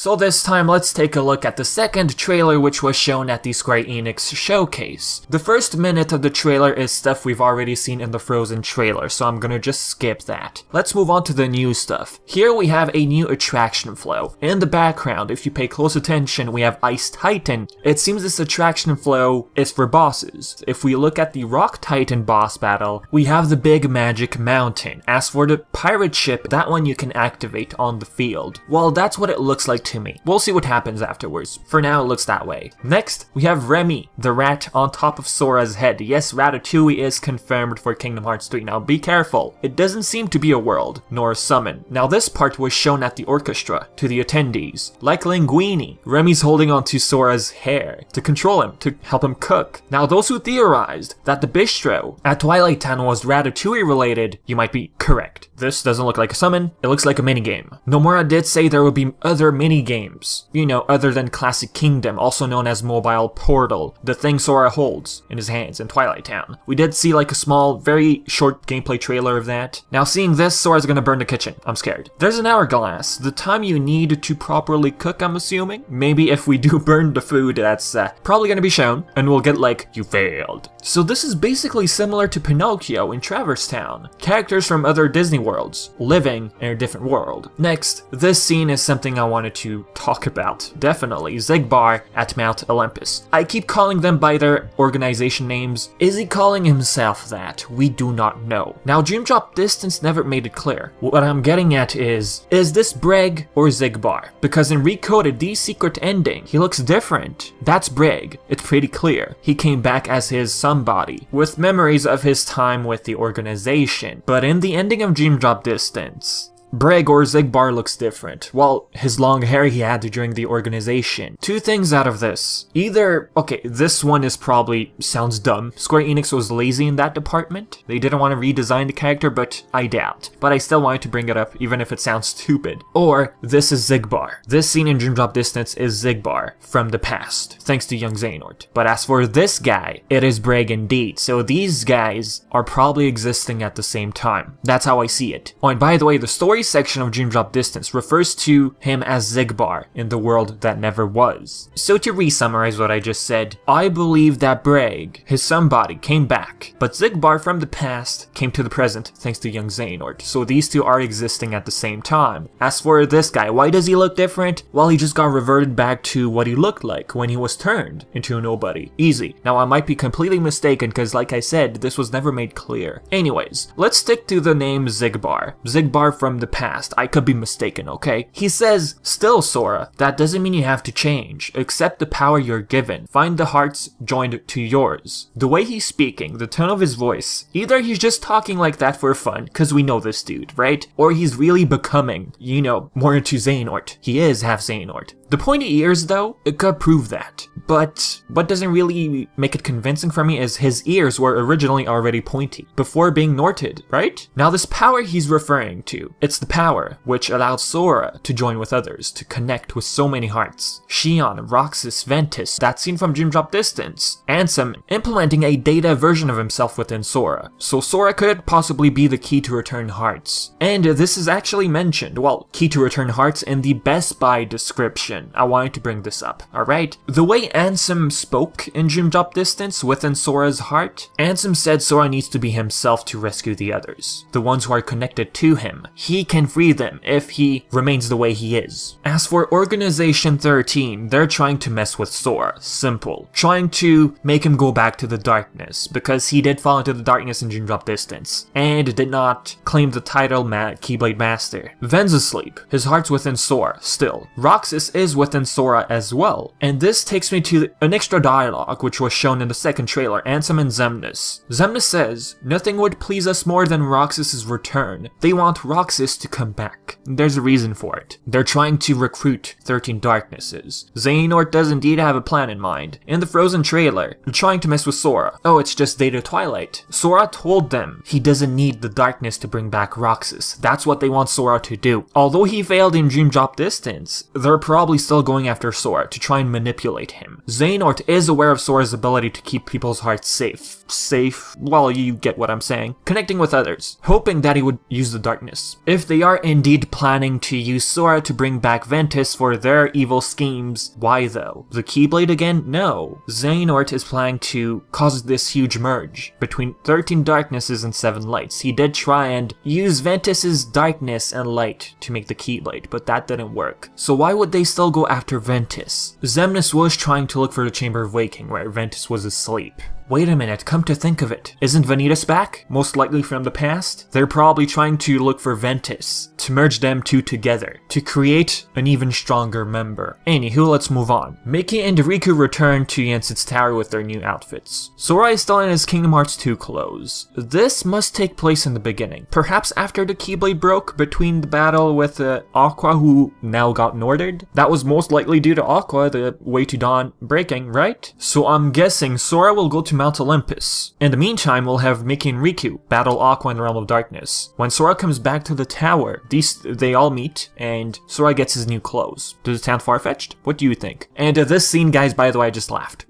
So this time let's take a look at the second trailer which was shown at the Square Enix showcase. The first minute of the trailer is stuff we've already seen in the Frozen trailer, so I'm gonna just skip that. Let's move on to the new stuff. Here we have a new attraction flow. In the background, if you pay close attention, we have Ice Titan. It seems this attraction flow is for bosses. If we look at the Rock Titan boss battle, we have the big magic mountain. As for the pirate ship, that one you can activate on the field. Well, that's what it looks like to me. We'll see what happens afterwards. For now, it looks that way. Next, we have Remy, the rat on top of Sora's head. Yes, Ratatouille is confirmed for Kingdom Hearts 3. Now be careful. It doesn't seem to be a world, nor a summon. Now this part was shown at the orchestra, to the attendees. Like Linguini, Remy's holding onto Sora's hair to control him, to help him cook. Now those who theorized that the bistro at Twilight Town was Ratatouille related, you might be correct. This doesn't look like a summon, it looks like a minigame. Nomura did say there would be other minigames, you know, other than Classic Kingdom, also known as Mobile Portal, the thing Sora holds in his hands in Twilight Town. We did see like a small, very short gameplay trailer of that. Now seeing this, Sora's gonna burn the kitchen. I'm scared. There's an hourglass, the time you need to properly cook, I'm assuming. Maybe if we do burn the food, that's probably gonna be shown, and we'll get like, you failed. So this is basically similar to Pinocchio in Traverse Town. Characters from other Disney worlds, living in a different world. Next, this scene is something I wanted to talk about. Definitely, Xigbar at Mount Olympus. I keep calling them by their organization names. Is he calling himself that? We do not know. Now, Dream Drop Distance never made it clear. What I'm getting at is this Braig or Xigbar? Because in Recoded, the secret ending, he looks different. That's Braig. It's pretty clear. He came back as his somebody, with memories of his time with the organization. But in the ending of Dream Drop Distance, Braig or Xigbar looks different. Well, his long hair he had during the organization. Two things out of this. Either, okay, this one is probably, sounds dumb. Square Enix was lazy in that department. They didn't want to redesign the character, but I doubt. But I still wanted to bring it up, even if it sounds stupid. Or, this is Xigbar. This scene in Dream Drop Distance is Xigbar from the past, thanks to young Xehanort. But as for this guy, it is Braig indeed. So these guys are probably existing at the same time. That's how I see it. Oh, and by the way, the story section of Dream Drop Distance refers to him as Xigbar in the world that never was. So to re-summarize what I just said, I believe that Braig, his somebody, came back, but Xigbar from the past came to the present thanks to young Xehanort. So these two are existing at the same time. As for this guy, why does he look different? Well, he just got reverted back to what he looked like when he was turned into a nobody. Easy. Now I might be completely mistaken because like I said, this was never made clear. Anyways, let's stick to the name Xigbar. Xigbar from the past. I could be mistaken, okay? He says, still Sora, that doesn't mean you have to change. Accept the power you're given. Find the hearts joined to yours. The way he's speaking, the tone of his voice, either he's just talking like that for fun, cause we know this dude, right? Or he's really becoming, you know, more into Xehanort. He is half Xehanort. The pointy ears though, it could prove that. But what doesn't really make it convincing for me is his ears were originally already pointy, before being Norted, right? Now this power he's referring to, it's the power which allowed Sora to join with others, to connect with so many hearts. Xion, Roxas, Ventus, that scene from Dream Drop Distance, Ansem implementing a data version of himself within Sora. So Sora could possibly be the key to return hearts. And this is actually mentioned, well, key to return hearts in the Best Buy description. I wanted to bring this up, alright? The way Ansem spoke in Dream Drop Distance within Sora's heart, Ansem said Sora needs to be himself to rescue the others, the ones who are connected to him. He can free them if he remains the way he is. As for Organization 13, they're trying to mess with Sora. Simple. Trying to make him go back to the darkness, because he did fall into the darkness in Dream Drop Distance, and did not claim the title Keyblade Master. Ven's asleep. His heart's within Sora, still. Roxas is within Sora as well. And this takes me to an extra dialogue which was shown in the second trailer, Ansem and Xemnas. Xemnas says, nothing would please us more than Roxas's return. They want Roxas to come back. There's a reason for it. They're trying to recruit 13 Darknesses. Xehanort does indeed have a plan in mind. In the Frozen trailer, they're trying to mess with Sora. Oh, it's just Data Twilight. Sora told them he doesn't need the darkness to bring back Roxas. That's what they want Sora to do. Although he failed in Dream Drop Distance, they're probably still going after Sora to try and manipulate him. Xehanort is aware of Sora's ability to keep people's hearts safe, well, you get what I'm saying, connecting with others, hoping that he would use the darkness. If if they are indeed planning to use Sora to bring back Ventus for their evil schemes, why though? The Keyblade again? No. Xehanort is planning to cause this huge merge between 13 darknesses and 7 lights. He did try and use Ventus's darkness and light to make the Keyblade, but that didn't work. So why would they still go after Ventus? Xemnas was trying to look for the Chamber of Waking where Ventus was asleep. Wait a minute, come to think of it, isn't Vanitas back? Most likely from the past? They're probably trying to look for Ventus, to merge them two together, to create an even stronger member. Anywho, let's move on. Mickey and Riku return to Yensid's tower with their new outfits. Sora is still in his Kingdom Hearts 2 clothes. This must take place in the beginning, perhaps after the Keyblade broke between the battle with Aqua, who now got Nordered. That was most likely due to Aqua, the Way to Dawn breaking, right? So I'm guessing Sora will go to Mount Olympus. In the meantime, we'll have Mickey and Riku battle Aqua in the Realm of Darkness. When Sora comes back to the tower, they all meet, and Sora gets his new clothes. Does it sound far-fetched? What do you think? And this scene, guys, by the way, I just laughed.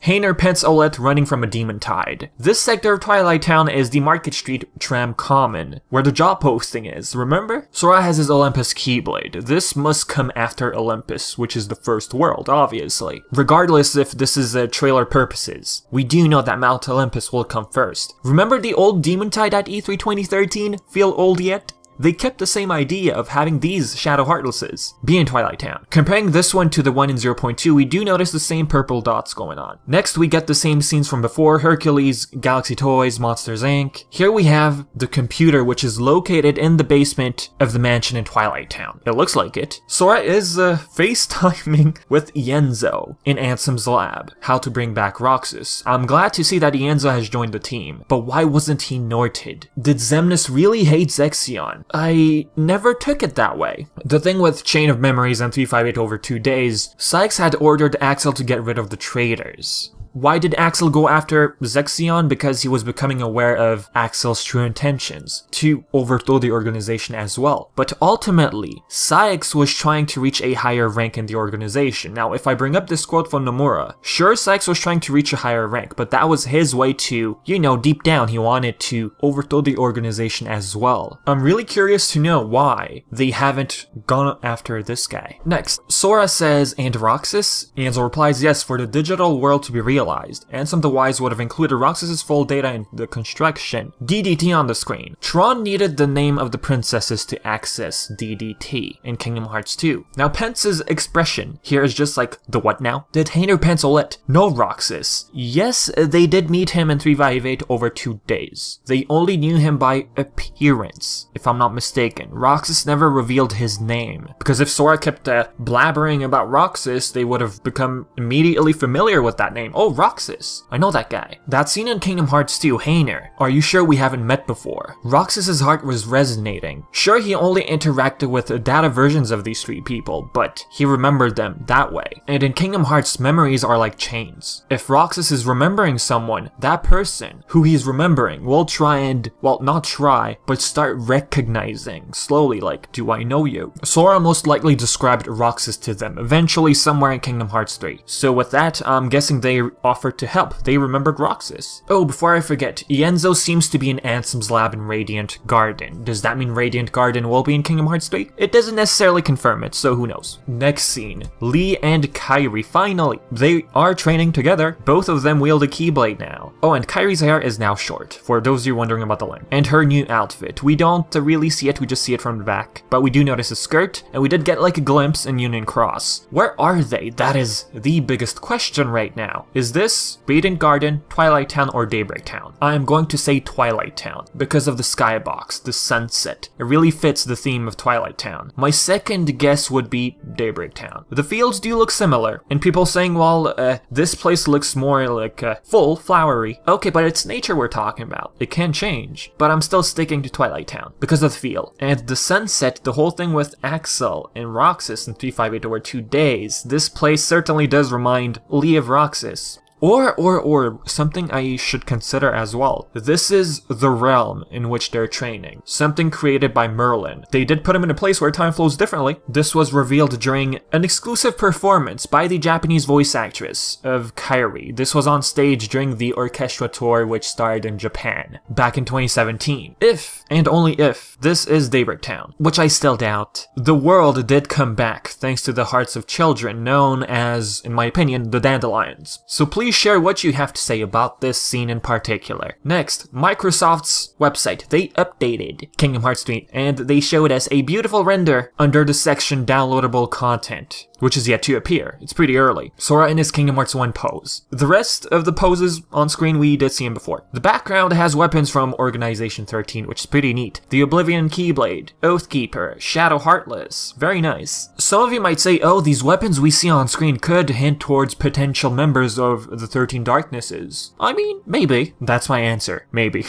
Hainer pets Olette running from a demon tide. This sector of Twilight Town is the Market Street Tram Common, where the job posting is, remember? Sora has his Olympus Keyblade. This must come after Olympus, which is the first world, obviously. Regardless if this is trailer purposes, we do know that Mount Olympus will come first. Remember the old Demon Tide at E3 2013? Feel old yet? They kept the same idea of having these Shadow Heartlesses be in Twilight Town. Comparing this one to the one in 0.2, we do notice the same purple dots going on. Next, we get the same scenes from before: Hercules, Galaxy Toys, Monsters Inc. Here we have the computer, which is located in the basement of the mansion in Twilight Town. It looks like it. Sora is FaceTiming with Ienzo in Ansem's lab, how to bring back Roxas. I'm glad to see that Ienzo has joined the team, but why wasn't he Norted? Did Xemnas really hate Zexion? I never took it that way. The thing with Chain of Memories and 358 over 2 days, Sykes had ordered Axel to get rid of the traitors. Why did Axel go after Zexion? Because he was becoming aware of Axel's true intentions, to overthrow the organization as well. But ultimately, Sykes was trying to reach a higher rank in the organization. Now, if I bring up this quote from Nomura, sure, Sykes was trying to reach a higher rank, but that was his way to, you know, deep down, he wanted to overthrow the organization as well. I'm really curious to know why they haven't gone after this guy. Next, Sora says, "And Roxas?" Ansel replies, "Yes, for the digital world to be real." Ansem the Wise would have included Roxas's full data in the construction DDT on the screen. Tron needed the name of the princesses to access DDT in Kingdom Hearts 2. Now Pence's expression here is just like, the what now? Did Hainer Pence Olette know Roxas? Yes, they did meet him in 358 over 2 days. They only knew him by appearance, if I'm not mistaken. Roxas never revealed his name, because if Sora kept blabbering about Roxas, they would have become immediately familiar with that name. Oh, Roxas, I know that guy. That scene in Kingdom Hearts 2, Hainer, are you sure we haven't met before? Roxas's heart was resonating. Sure, he only interacted with data versions of these 3 people, but he remembered them that way. And in Kingdom Hearts, memories are like chains. If Roxas is remembering someone, that person who he's remembering will try and, well, not try, but start recognizing slowly, like, do I know you? Sora most likely described Roxas to them, eventually somewhere in Kingdom Hearts 3. So with that, I'm guessing they offered to help. They remembered Roxas. Oh, before I forget, Ienzo seems to be in Ansem's lab in Radiant Garden. Does that mean Radiant Garden will be in Kingdom Hearts 3? It doesn't necessarily confirm it, so who knows. Next scene. Lee and Kairi, finally. They are training together. Both of them wield a Keyblade now. Oh, and Kairi's hair is now short, for those of you wondering about the length. And her new outfit. We don't really see it, we just see it from the back. But we do notice a skirt, and we did get like a glimpse in Union Cross. Where are they? That is the biggest question right now. Is this Radiant Garden, Twilight Town, or Daybreak Town? I am going to say Twilight Town because of the skybox, the sunset. It really fits the theme of Twilight Town. My second guess would be Daybreak Town. The fields do look similar, and people saying, well, this place looks more like full, flowery. Okay, but it's nature we're talking about. It can change, but I'm still sticking to Twilight Town because of the feel. And the sunset, the whole thing with Axel and Roxas in 358 over 2 days, this place certainly does remind Lee of Roxas. Or something I should consider as well. This is the realm in which they're training. Something created by Merlin. They did put him in a place where time flows differently. This was revealed during an exclusive performance by the Japanese voice actress of Kairi. This was on stage during the orchestra tour which started in Japan back in 2017. If, and only if, this is Daybreak Town, which I still doubt, the world did come back thanks to the hearts of children known as, in my opinion, the Dandelions. So please share what you have to say about this scene in particular. Next, Microsoft's website. They updated Kingdom Hearts 3 and they showed us a beautiful render under the section downloadable content, which is yet to appear. It's pretty early. Sora in his Kingdom Hearts 1 pose. The rest of the poses on screen we did see him before. The background has weapons from Organization 13, which is pretty neat. The Oblivion Keyblade, Oathkeeper, Shadow Heartless. Very nice. Some of you might say, oh, these weapons we see on screen could hint towards potential members of the 13 Darknesses. I mean, maybe. That's my answer. Maybe.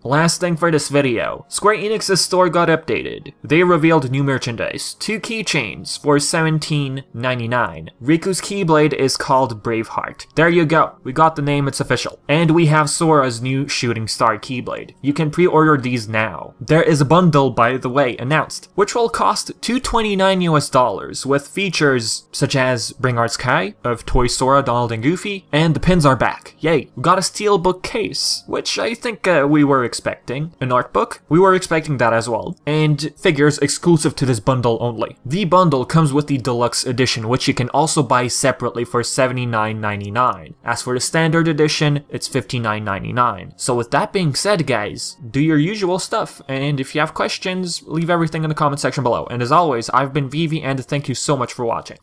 Last thing for this video. Square Enix's store got updated. They revealed new merchandise. 2 keychains for $17.99. Riku's Keyblade is called Braveheart. There you go. We got the name, it's official. And we have Sora's new Shooting Star Keyblade. You can pre-order these now. There is a bundle, by the way, announced, which will cost $229 US with features such as Bring Art Sky of Toy Sora, Donald and Goofy, and the pins are back. Yay. We got a steelbook case, which I think we were expecting. An art book, we were expecting that as well. And figures exclusive to this bundle only. The bundle comes with the deluxe edition, which you can also buy separately for $79.99. As for the standard edition, it's $59.99. So with that being said, guys, do your usual stuff, and if you have questions, leave everything in the comment section below. And as always, I've been Vivi, and thank you so much for watching.